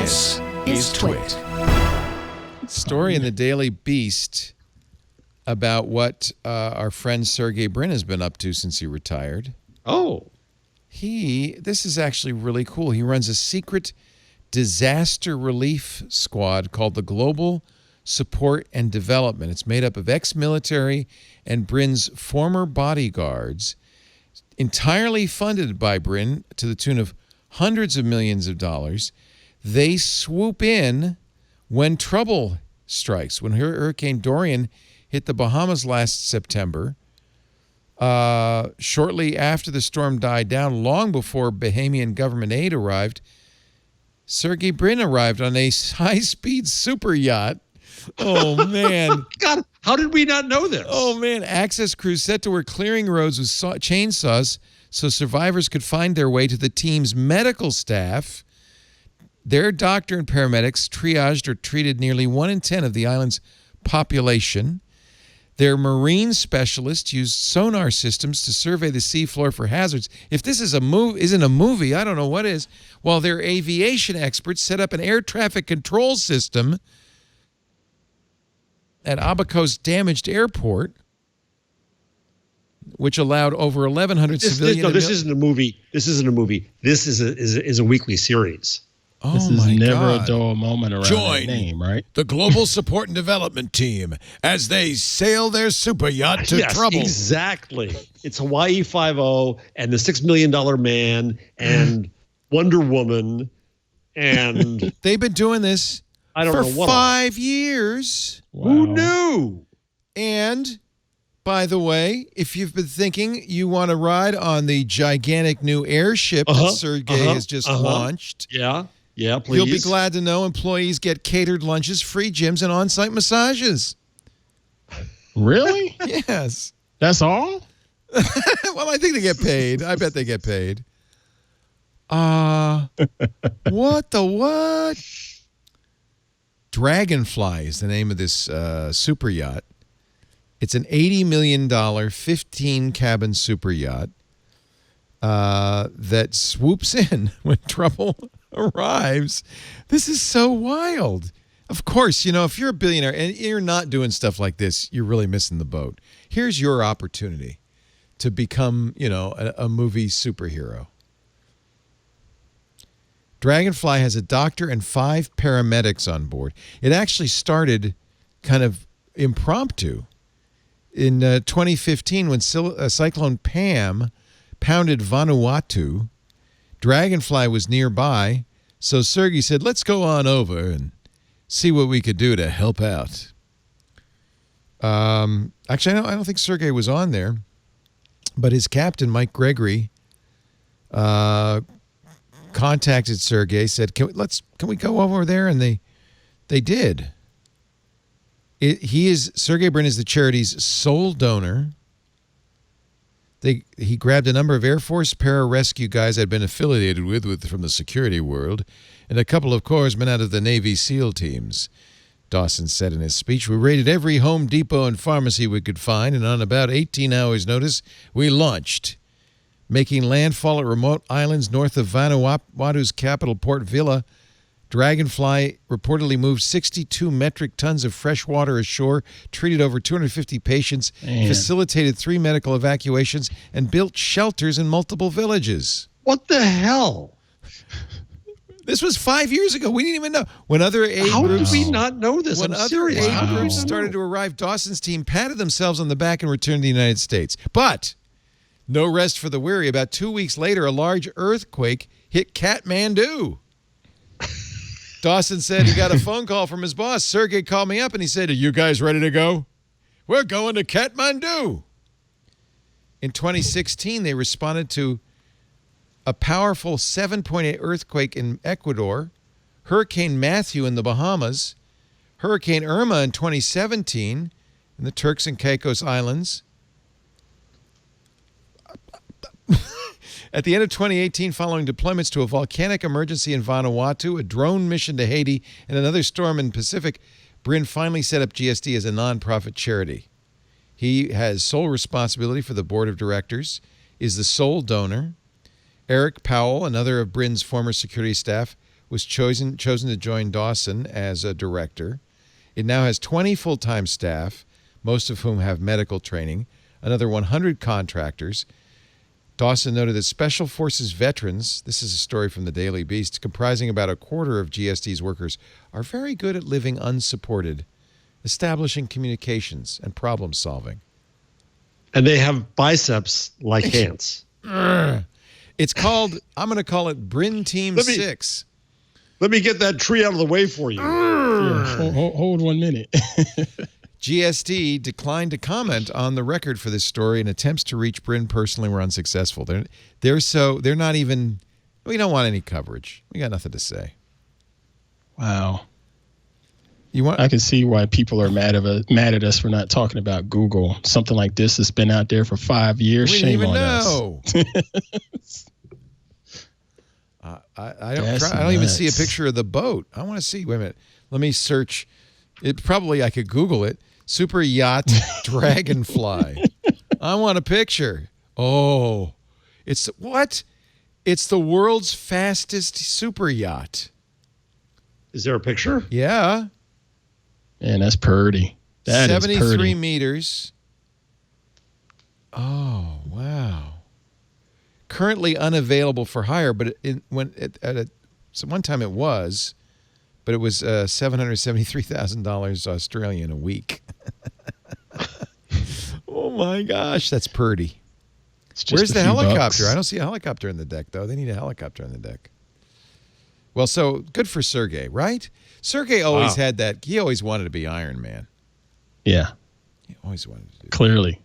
This is TWiT. Story in the Daily Beast about what our friend Sergey Brin has been up to since he retired. Oh. This is actually really cool. He runs a secret disaster relief squad called the Global Support and Development. It's made up of ex-military and Brin's former bodyguards, entirely funded by Brin to the tune of hundreds of millions of dollars. They swoop in when trouble strikes. When Hurricane Dorian hit the Bahamas last September, shortly after the storm died down, long before Bahamian government aid arrived, Sergey Brin arrived on a high-speed super yacht. Oh, man. God, how did we not know this? Oh, man. Access crews set to work clearing roads with chainsaws so survivors could find their way to the team's medical staff. Their doctor and paramedics triaged or treated nearly 1 in 10 of the island's population. Their marine specialists used sonar systems to survey the seafloor for hazards. If this isn't a movie, I don't know what is. While their aviation experts set up an air traffic control system at Abaco's damaged airport, which allowed over 1,100 civilians. This isn't a movie. This isn't a movie. This is a weekly series. Oh, this is never a dull moment around that name, right? The Global Support and Development Team as they sail their super yacht to trouble. Exactly. It's Hawaii Five-0 and the $6 Million Man and Wonder Woman, and they've been doing this for 5 years. Wow. Who knew? And by the way, if you've been thinking you want to ride on the gigantic new airship that Sergey has just launched, yeah, please. You'll be glad to know employees get catered lunches, free gyms, and on-site massages. Really? Yes. That's all? Well, I think they get paid. I bet they get paid. What the what? Dragonfly is the name of this super yacht. It's an $80 million 15-cabin super yacht that swoops in when trouble arrives. This is so wild. Of course, if you're a billionaire and you're not doing stuff like this, you're really missing the boat. Here's your opportunity to become, a movie superhero. Dragonfly has a doctor and 5 paramedics on board. It actually started kind of impromptu. In 2015, when Cyclone Pam pounded Vanuatu, Dragonfly was nearby, so Sergey said, let's go on over and see what we could do to help out. Actually, I don't think Sergey was on there, but his captain, Mike Gregory, contacted Sergey, said, can we go over there? And they did. Sergey Brin is the charity's sole donor. He grabbed a number of Air Force pararescue guys I'd been affiliated with from the security world, and a couple of corpsmen out of the Navy SEAL teams. Dawson said in his speech, we raided every Home Depot and pharmacy we could find, and on about 18 hours' notice, we launched, making landfall at remote islands north of Vanuatu's capital, Port Vila. Dragonfly reportedly moved 62 metric tons of fresh water ashore, treated over 250 patients, facilitated 3 medical evacuations, and built shelters in multiple villages. What the hell? This was 5 years ago. We didn't even know. When other aid How groups, did we not know this? When other aid groups started to arrive, Dawson's team patted themselves on the back and returned to the United States. But no rest for the weary. About 2 weeks later, a large earthquake hit Kathmandu. Dawson said he got a phone call from his boss. Sergey called me up and he said, are you guys ready to go? We're going to Kathmandu. In 2016, they responded to a powerful 7.8 earthquake in Ecuador, Hurricane Matthew in the Bahamas, Hurricane Irma in 2017 in the Turks and Caicos Islands. At the end of 2018, following deployments to a volcanic emergency in Vanuatu, a drone mission to Haiti, and another storm in the Pacific, Brin finally set up GSD as a nonprofit charity. He has sole responsibility for the board of directors, is the sole donor. Eric Powell, another of Brin's former security staff, was chosen to join Dawson as a director. It now has 20 full-time staff, most of whom have medical training, another 100 contractors. Dawson noted that Special Forces veterans, this is a story from the Daily Beast, comprising about a quarter of GSD's workers, are very good at living unsupported, establishing communications and problem solving. And they have biceps like ants. It's called, I'm going to call it Brin Team 6. Let me get that tree out of the way for you. Hold 1 minute. GSD declined to comment on the record for this story, and attempts to reach Brin personally were unsuccessful. They're not even, we don't want any coverage. We got nothing to say. Wow. I can see why people are mad at us for not talking about Google. Something like this has been out there for 5 years. We didn't Shame even on know. us. I don't even see a picture of the boat. I want to see. Wait a minute. Let me search. I could Google it. Super yacht dragonfly. I want a picture. Oh, it's what? It's the world's fastest super yacht. Is there a picture? Yeah. Man, that's pretty. That 73 is pretty. meters. Oh, wow. Currently unavailable for hire, but one time it was, but it was $773,000 Australian a week. Oh my gosh, that's pretty. Where's the helicopter? I don't see a helicopter in the deck, though. They need a helicopter in the deck. Well, so good for Sergey, right? Sergey always had that. He always wanted to be Iron Man. Yeah. He always wanted to do that. Clearly.